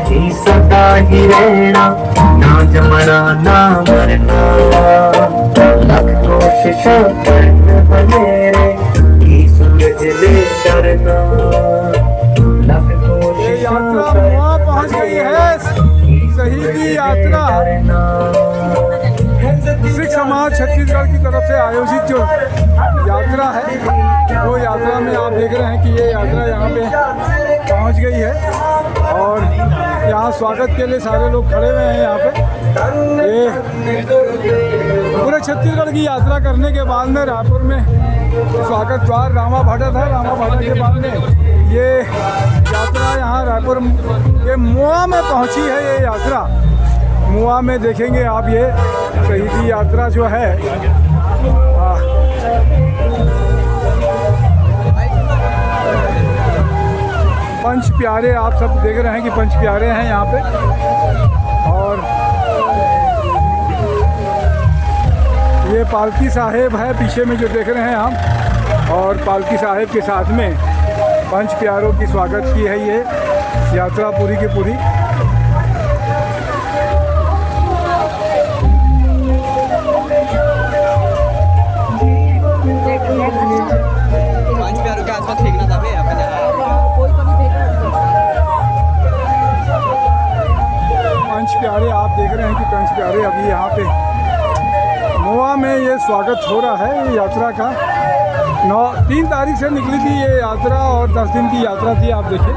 ही सदा ही रहना, ना जमना ना मरना, लख कोशिशों करना बनेरे की सूरज ले डरना, लख कोशिशों वहाँ पहुँच गई है शहीदी यात्रा। सिख समाज छत्तीसगढ़ की तरफ से आयोजित जो यात्रा है, वो यात्रा में आप देख रहे हैं कि ये यात्रा यहाँ पे पहुँच गई है और यहाँ स्वागत के लिए सारे लोग खड़े हुए हैं। यहाँ पे ये पूरे छत्तीसगढ़ की यात्रा करने के बाद में रायपुर में स्वागत द्वार रामा भाटा था। रामा भाटा के बाद में ये यात्रा यहाँ रायपुर के मुआ में पहुँची है। ये यात्रा मुआ में देखेंगे आप, ये शहीदी यात्रा जो है पंच प्यारे आप सब देख रहे हैं कि पंच प्यारे हैं यहाँ पे, और ये पालकी साहेब है पीछे में जो देख रहे हैं हम, और पालकी साहेब के साथ में पंच प्यारों की स्वागत की है ये यात्रा पूरी की पूरी। पंच प्यारे आप देख रहे हैं कि पंच प्यारे अभी यहाँ पे मुआ में ये स्वागत हो रहा है। ये यात्रा का 3 तारीख से निकली थी ये यात्रा और 10 दिन की यात्रा थी। आप देखिए